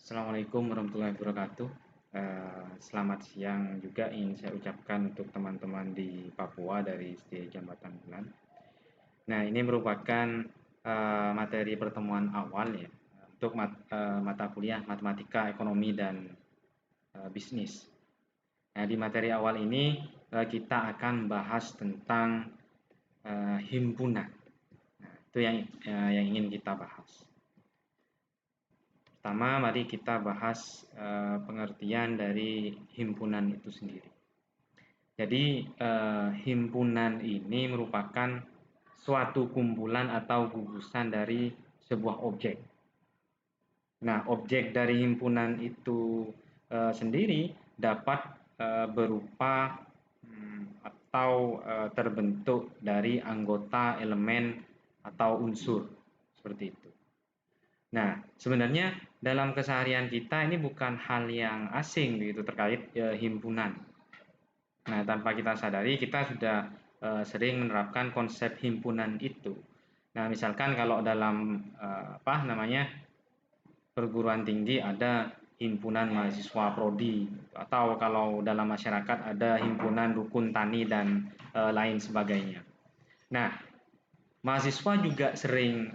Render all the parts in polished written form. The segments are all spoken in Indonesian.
Assalamualaikum warahmatullahi wabarakatuh. Selamat siang juga ingin saya ucapkan untuk teman-teman di Papua dari SD Jambatan Bulan. Nah, ini merupakan materi pertemuan awal ya untuk mata kuliah matematika, ekonomi, dan bisnis. Nah, di materi awal ini kita akan bahas tentang himpunan. Nah, itu yang ingin kita bahas. Pertama, mari kita bahas pengertian dari himpunan itu sendiri. Jadi, himpunan ini merupakan suatu kumpulan atau gugusan dari sebuah objek. Nah, objek dari himpunan itu sendiri dapat berupa atau terbentuk dari anggota elemen atau unsur seperti itu. Nah, sebenarnya dalam keseharian kita ini bukan hal yang asing begitu terkait himpunan. Nah, tanpa kita sadari kita sudah sering menerapkan konsep himpunan itu. Nah, misalkan kalau dalam perguruan tinggi ada himpunan mahasiswa prodi, atau kalau dalam masyarakat ada himpunan rukun tani dan lain sebagainya. Nah, mahasiswa juga sering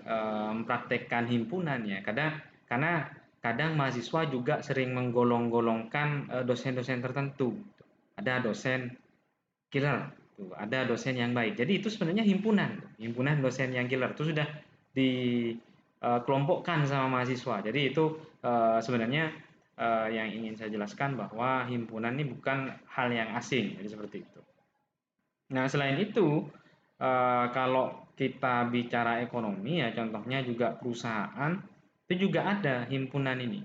mempraktekkan himpunan ya, karena kadang mahasiswa juga sering menggolong-golongkan dosen-dosen tertentu. Ada dosen killer, ada dosen yang baik. Jadi itu sebenarnya himpunan dosen yang killer itu sudah dikelompokkan sama mahasiswa. Jadi itu sebenarnya yang ingin saya jelaskan bahwa himpunan ini bukan hal yang asing, jadi seperti itu. Nah, selain itu, kalau kita bicara ekonomi ya, contohnya juga perusahaan itu juga ada himpunan ini,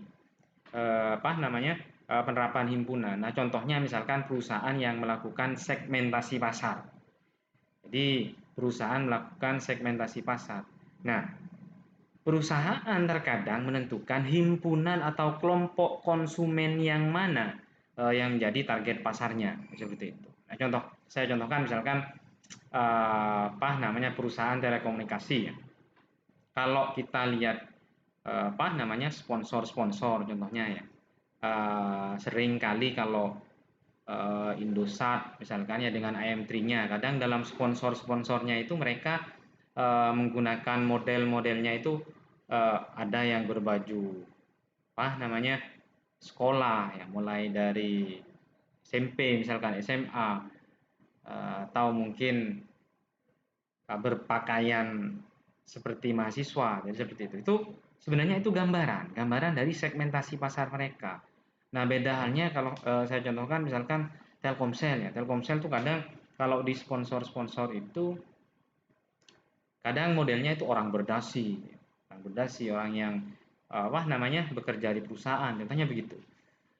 penerapan himpunan. Nah, contohnya misalkan perusahaan yang melakukan segmentasi pasar. Jadi perusahaan melakukan segmentasi pasar. Nah, perusahaan terkadang menentukan himpunan atau kelompok konsumen yang mana yang menjadi target pasarnya, seperti itu. Nah, saya contohkan misalkan perusahaan telekomunikasi ya. Kalau kita lihat sponsor-sponsor contohnya ya, sering kali kalau Indosat misalkan ya dengan IM3-nya, kadang dalam sponsor-sponsornya itu mereka menggunakan model-modelnya itu ada yang berbaju sekolah ya, mulai dari SMP misalkan SMA, atau mungkin berpakaian seperti mahasiswa, jadi seperti itu. Itu sebenarnya itu gambaran dari segmentasi pasar mereka. Nah, beda halnya kalau saya contohkan misalkan Telkomsel ya. Telkomsel tuh kadang kalau di sponsor-sponsor itu kadang modelnya itu orang yang bekerja di perusahaan, contohnya begitu.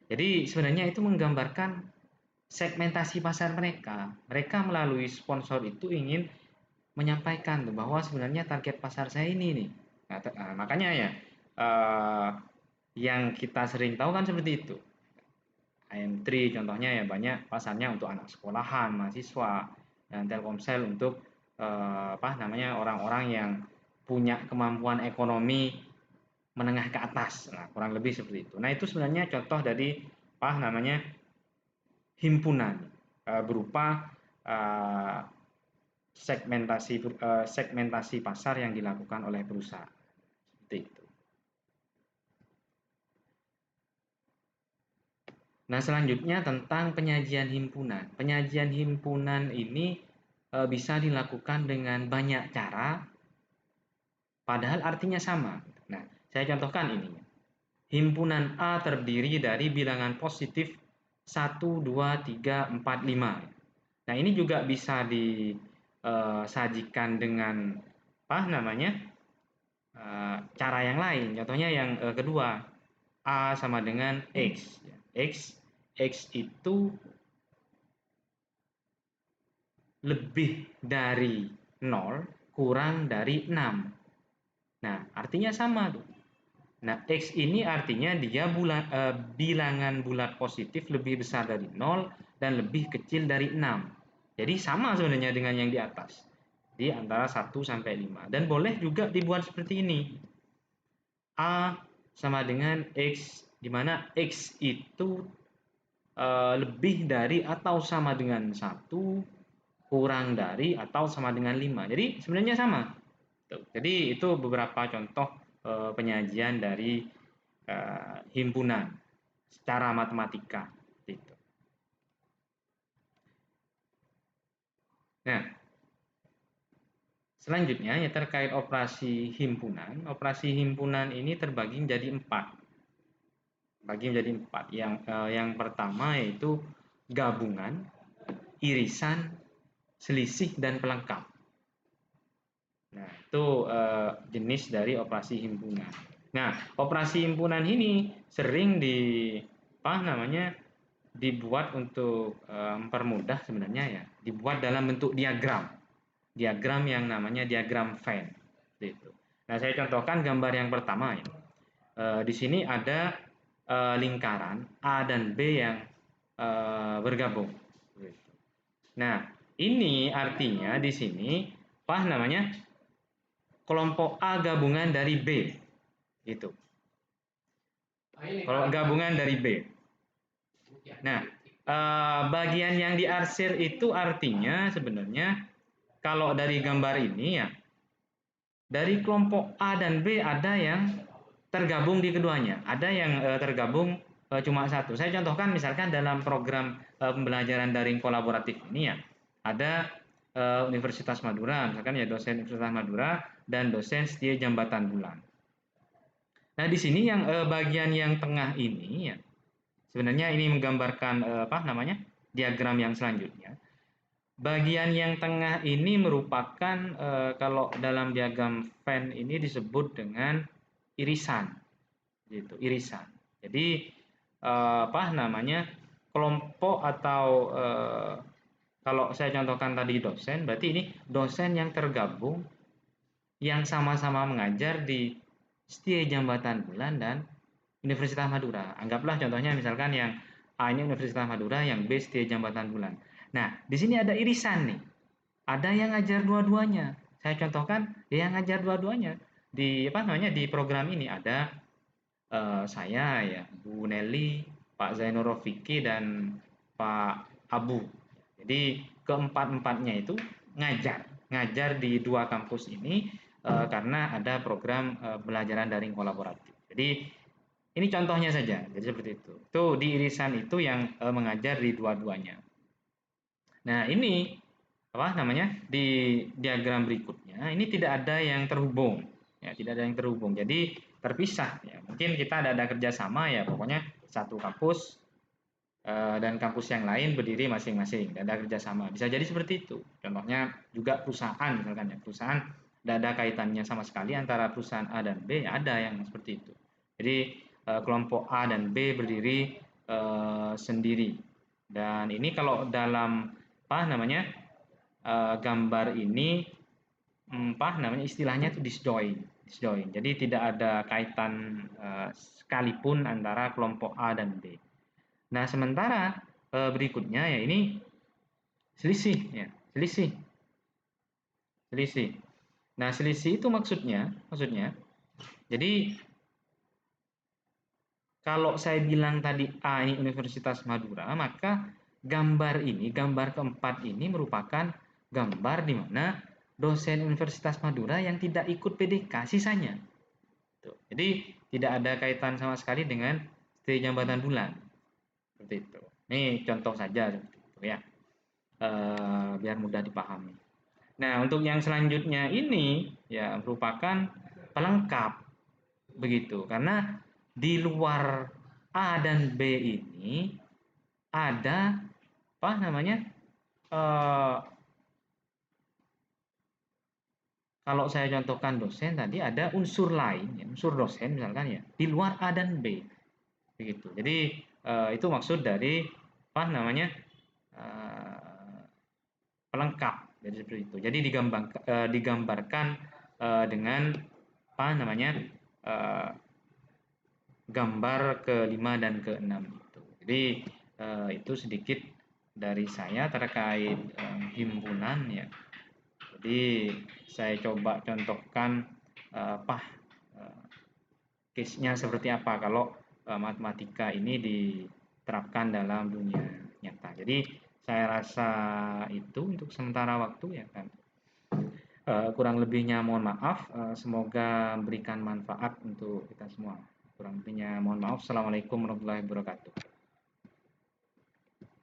Jadi sebenarnya itu menggambarkan segmentasi pasar mereka. Mereka melalui sponsor itu ingin menyampaikan tuh bahwa sebenarnya target pasar saya ini nih. Nah, makanya ya yang kita sering tahu kan seperti itu. IM3 contohnya ya banyak pasarnya untuk anak sekolahan, mahasiswa, dan Telkomsel untuk orang-orang yang punya kemampuan ekonomi menengah ke atas. Nah, kurang lebih seperti itu. Nah, itu sebenarnya contoh dari himpunan berupa uh, segmentasi pasar yang dilakukan oleh perusahaan. Seperti itu. Nah, selanjutnya tentang penyajian himpunan. Penyajian himpunan ini bisa dilakukan dengan banyak cara, padahal artinya sama. Nah, saya contohkan ini. Himpunan A terdiri dari bilangan positif 1, 2, 3, 4, 5. Nah, ini juga bisa disajikan dengan cara yang lain. Contohnya yang kedua, A sama dengan X. X itu lebih dari 0 kurang dari 6. Nah, artinya sama tuh. Nah, X ini artinya dia bilangan bulat positif lebih besar dari 0 dan lebih kecil dari 6. Jadi sama sebenarnya dengan yang di atas. Di antara 1 sampai 5. Dan boleh juga dibuat seperti ini. A sama dengan X di mana X itu lebih dari atau sama dengan 1, kurang dari atau sama dengan 5. Jadi sebenarnya sama. Jadi itu beberapa contoh penyajian dari himpunan secara matematika. Gitu. Nah, selanjutnya ya terkait operasi himpunan. Operasi himpunan ini terbagi menjadi 4. Yang pertama yaitu gabungan, irisan, selisih, dan pelengkap. Nah, itu jenis dari operasi himpunan. Nah, operasi himpunan ini sering dibuat untuk mempermudah sebenarnya ya, dibuat dalam bentuk diagram. Diagram yang namanya diagram Venn. Gitu. Nah, saya contohkan gambar yang pertama ya. Di sini ada lingkaran A dan B yang bergabung. Gitu. Nah, ini artinya di sini kelompok A gabungan dari B. Gitu. Kalau gabungan dari B. Nah, bagian yang diarsir itu artinya sebenarnya kalau dari gambar ini ya, dari kelompok A dan B ada yang tergabung di keduanya, ada yang tergabung cuma satu. Saya contohkan misalkan dalam program pembelajaran daring kolaboratif ini ya, ada Universitas Madura, misalkan ya dosen Universitas Madura dan dosen Setia Jambatan Bulan. Nah, di sini yang bagian yang tengah ini ya, sebenarnya ini menggambarkan diagram yang selanjutnya. Bagian yang tengah ini merupakan kalau dalam diagram Venn ini disebut dengan irisan, gitu, irisan. Jadi kelompok atau kalau saya contohkan tadi dosen, berarti ini dosen yang tergabung yang sama-sama mengajar di Setia Jambatan Bulan dan Universitas Madura. Anggaplah contohnya misalkan yang A ini Universitas Madura, yang B Setia Jambatan Bulan. Nah, di sini ada irisan nih. Ada yang ngajar dua-duanya. Saya contohkan yang ngajar dua-duanya di program ini ada saya ya, Bu Nelly, Pak Zainur Rofiki dan Pak Abu. Jadi keempat-empatnya itu ngajar di dua kampus ini karena ada program pembelajaran daring kolaboratif. Jadi ini contohnya saja. Jadi seperti itu. Itu di irisan itu yang mengajar di dua-duanya. Nah, ini di diagram berikutnya ini tidak ada yang terhubung. Ya, tidak ada yang terhubung. Jadi terpisah ya. Mungkin kita ada kerjasama ya, pokoknya satu kampus dan kampus yang lain berdiri masing-masing, ada kerjasama. Bisa jadi seperti itu. Contohnya juga perusahaan misalkan ya, perusahaan tidak ada kaitannya sama sekali antara perusahaan A dan B, ya ada yang seperti itu. Jadi kelompok A dan B berdiri sendiri. Dan ini kalau dalam gambar ini istilahnya itu disjoin. Jadi tidak ada kaitan sekalipun antara kelompok A dan B. Nah, sementara berikutnya ya ini selisih ya, selisih. Nah, selisih itu maksudnya jadi kalau saya bilang tadi A ini Universitas Madura, maka gambar keempat ini merupakan gambar di mana dosen Universitas Madura yang tidak ikut PDK sisanya. Jadi tidak ada kaitan sama sekali dengan Setia Jambatan Bulan. Seperti itu. Ini contoh saja seperti itu ya. Biar mudah dipahami. Nah, untuk yang selanjutnya ini ya merupakan pelengkap begitu. Karena di luar A dan B ini ada eh, kalau saya contohkan dosen tadi ada unsur lain, ya, unsur dosen misalkan ya, di luar A dan B, begitu. Jadi itu maksud dari pelengkap, jadi seperti itu. Jadi digambarkan dengan gambar ke-5 dan ke-6 itu. Jadi itu sedikit dari saya terkait himpunan ya. Jadi saya coba contohkan case-nya seperti apa kalau matematika ini diterapkan dalam dunia nyata. Jadi saya rasa itu untuk sementara waktu ya kan. Kurang lebihnya mohon maaf, semoga memberikan manfaat untuk kita semua. Kurang lebihnya mohon maaf. Assalamualaikum warahmatullahi wabarakatuh.